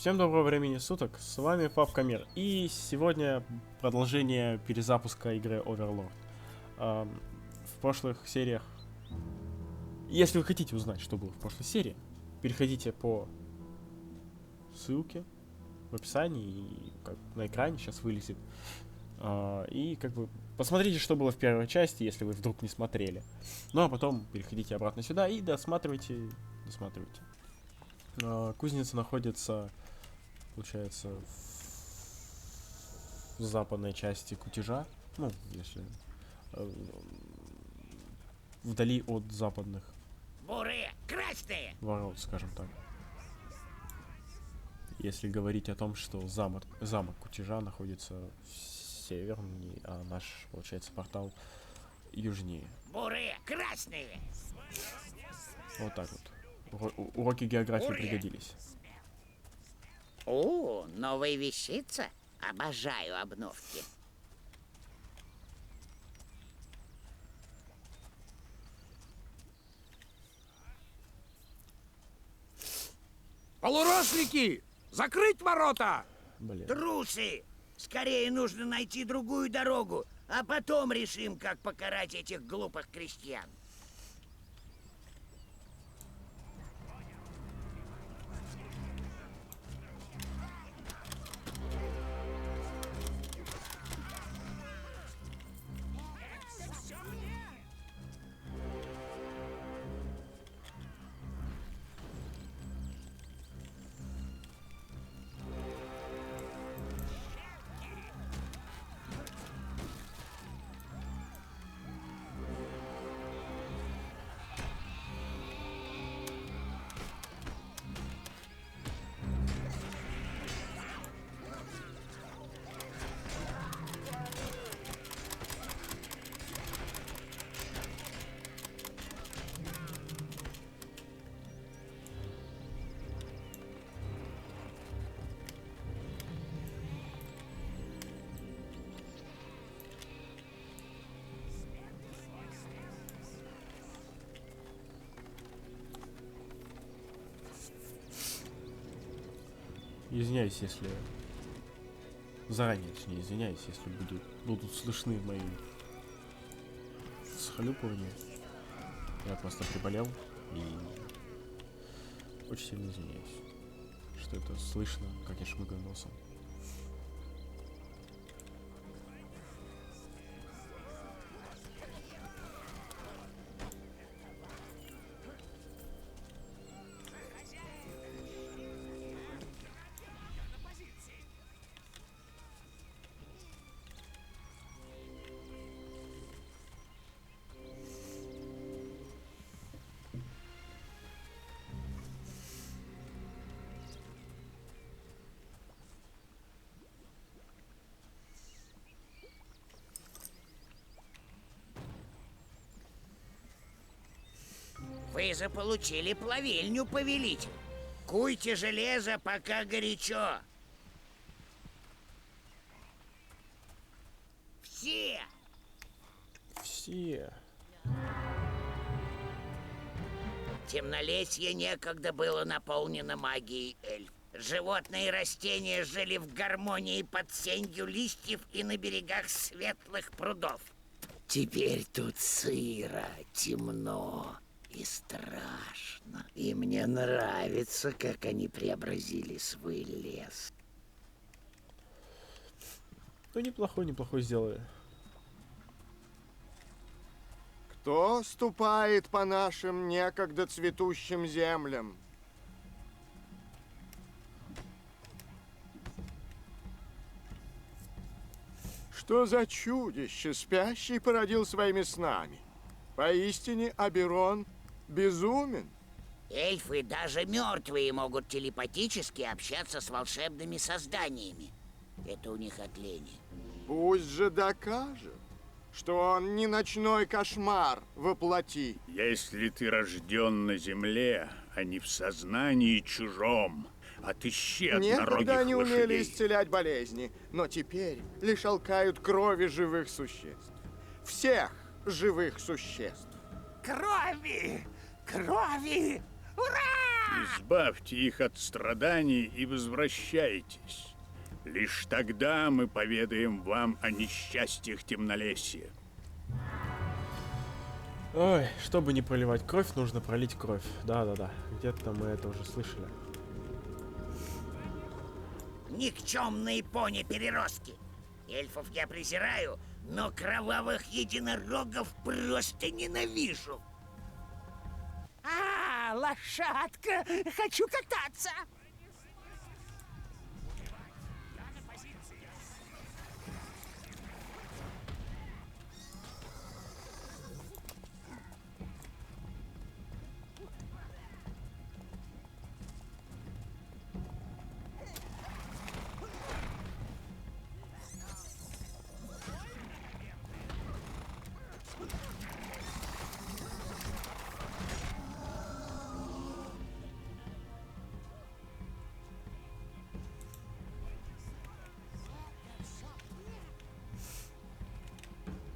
Всем доброго времени суток, с вами Папка Мир, и сегодня продолжение перезапуска игры Overlord. В прошлых сериях, если вы хотите узнать, что было в прошлой серии, переходите по ссылке в описании, и как на экране сейчас вылезет, и как бы посмотрите, что было в первой части, если вы вдруг не смотрели. Ну а потом переходите обратно сюда и досматривайте. Кузница находится, получается, в западной части Кутежа, ну, если вдали от западных бурые, красные ворот, скажем так. Если говорить о том, что замок Кутежа находится севернее, а наш, получается, портал южнее. бурые, красные. Вот так вот. Уроки географии Ура! пригодились. О, новая вещица. Обожаю обновки. Полурослики! Закрыть ворота! Блин. Трусы! Скорее нужно найти другую дорогу, а потом решим, как покарать этих глупых крестьян. Извиняюсь, если... Заранее, точнее, извиняюсь, если будут слышны мои схлюпывания. Я просто приболел и очень сильно извиняюсь, что это слышно, как я шмыгаю носом. Вы заполучили плавильню, повелитель. Куйте железо, пока горячо. Все! Все. Темнолесье некогда было наполнено магией эльф. Животные и растения жили в гармонии под сенью листьев и на берегах светлых прудов. Теперь тут сыро, темно и страшно. И мне нравится, как они преобразили свой лес. Ну, неплохой сделали. Кто ступает по нашим некогда цветущим землям? Что за чудище спящий породил своими снами? Поистине Аберон безумен. Эльфы, даже мертвые, могут телепатически общаться с волшебными созданиями. Это у них от лени. Пусть же докажет, что он не ночной кошмар воплоти. Если ты рожден на земле, а не в сознании чужом, отыщи Некогда однорогих они умели лошадей. исцелять болезни, но теперь лишь алкают крови живых существ. Всех живых существ. Крови! Крови! Ура! Избавьте их от страданий и возвращайтесь. Лишь тогда мы поведаем вам о несчастьях темнолесья. Ой, чтобы не проливать кровь, нужно пролить кровь. Да-да-да, где-то мы это уже слышали. Никчемные пони-переростки. Эльфов я презираю, но кровавых единорогов просто ненавижу. Лошадка! Хочу кататься!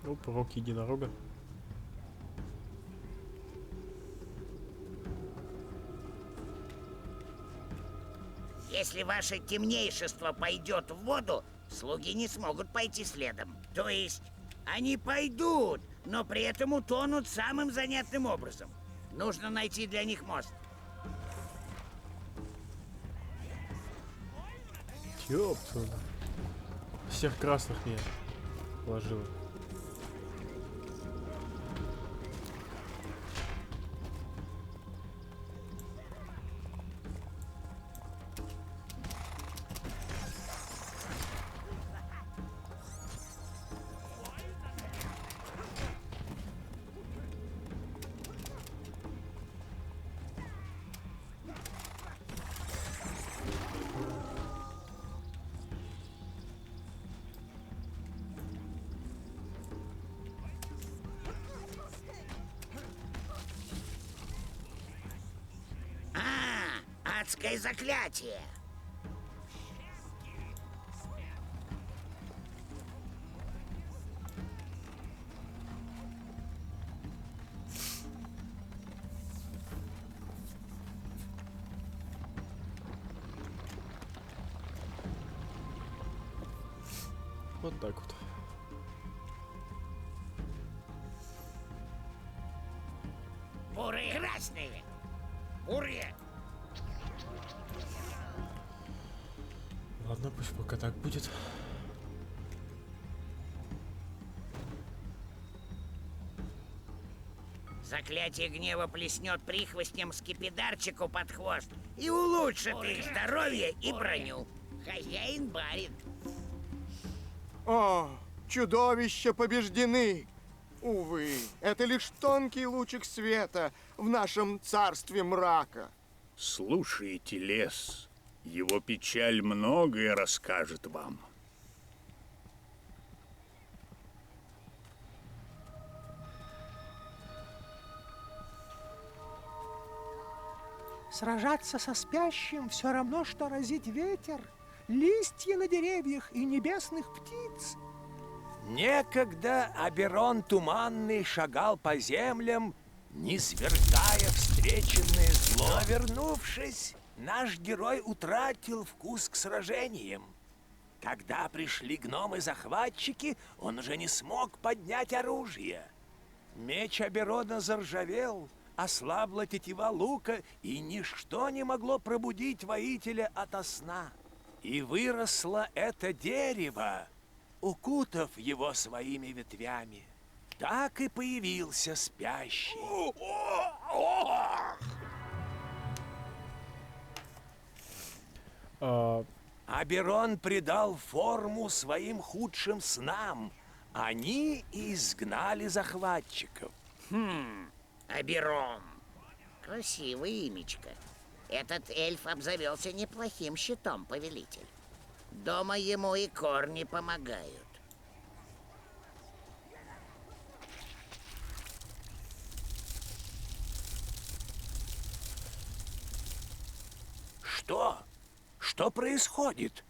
Оп, рог единорога. Если ваше темнейшество пойдет в воду, слуги не смогут пойти следом. То есть, они пойдут, но при этом утонут самым занятным образом. Нужно найти для них мост. Ёптуна. Всех красных мне положила. Адское заклятие. Вот так вот. Бурые красные. Бурые. Ладно, пусть пока так будет. Заклятие гнева плеснет прихвостням скипидарчику под хвост и улучшит их здоровье и броню. Хозяин барин. О, чудовища побеждены! Увы, это лишь тонкий лучик света в нашем царстве мрака. Слушайте лес. Его печаль многое расскажет вам. Сражаться со спящим все равно, что разить ветер, листья на деревьях и небесных птиц. Некогда Аберон Туманный шагал по землям, не свергая встреченное зло. Но вернувшись, наш герой утратил вкус к сражениям. Когда пришли гномы-захватчики, он уже не смог поднять оружие. Меч Аберона заржавел, ослабла тетива лука, и ничто не могло пробудить воителя ото сна. И выросло это дерево, укутав его своими ветвями. Так и появился спящий. Аберон придал форму своим худшим снам. Они и изгнали захватчиков. Аберон. Красивое имечко. Этот эльф обзавелся неплохим щитом, повелитель. Дома ему и корни помогают. Что? Что происходит?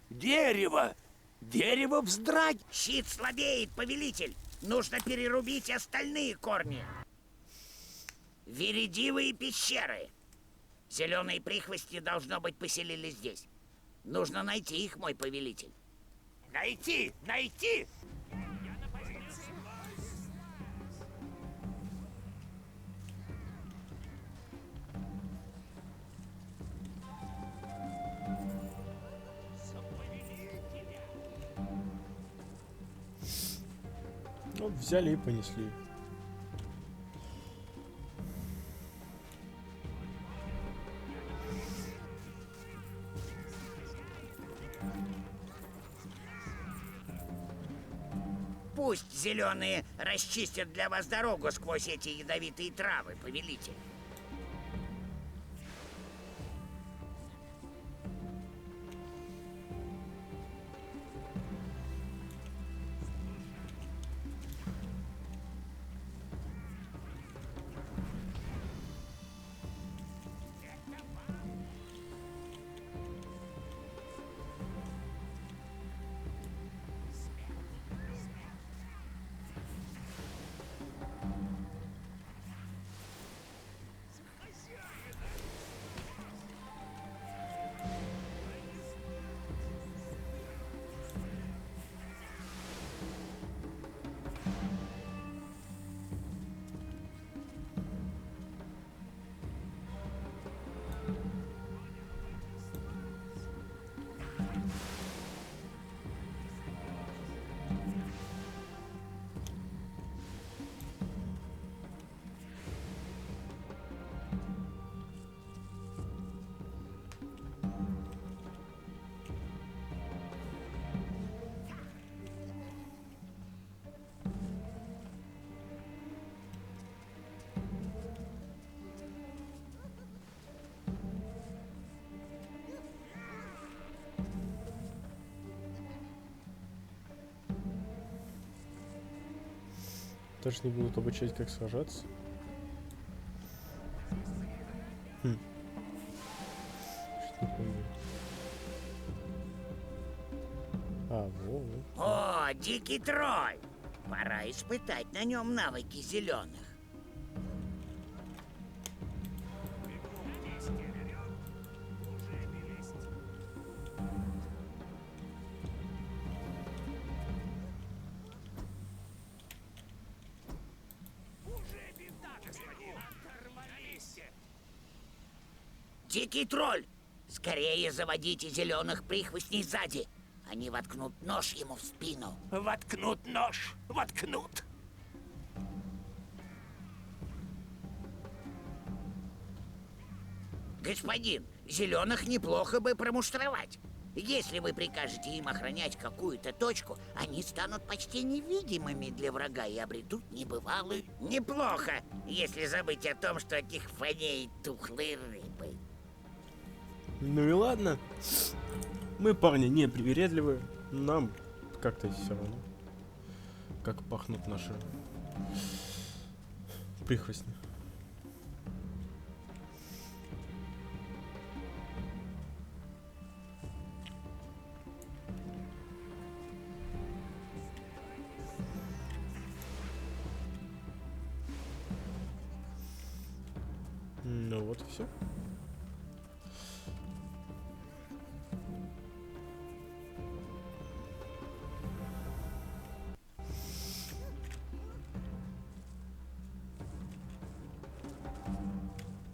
Дерево! Дерево вздрагивает! Щит слабеет, повелитель. Нужно перерубить остальные корни. Вередивые пещеры. Зеленые прихвости, должно быть, поселились здесь. Нужно найти их, мой повелитель. Найти! Найти! Ну, взяли и понесли. Пусть зеленые расчистят для вас дорогу сквозь эти ядовитые травы, повелитель. Тоже не будут обучать, как сражаться. Что-то не помню. Во. О, дикий тролль! Пора испытать на нем навыки зеленых. Дикий тролль! Скорее заводите зеленых прихвостней сзади. Они воткнут нож ему в спину. Воткнут нож! Воткнут! Господин, зеленых неплохо бы промуштровать. Если вы прикажете им охранять какую-то точку, они станут почти невидимыми для врага и обретут небывалый. Неплохо, если забыть о том, что от них воняет тухлой рыбой. Ну и ладно. Мы, парни, не привередливые. Нам как-то все равно. Как пахнут наши прихвостни. Ну вот и все.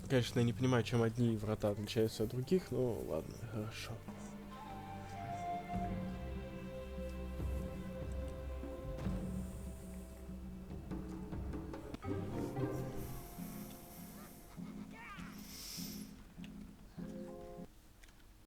Конечно, я не понимаю, чем одни врата отличаются от других, но ладно, хорошо.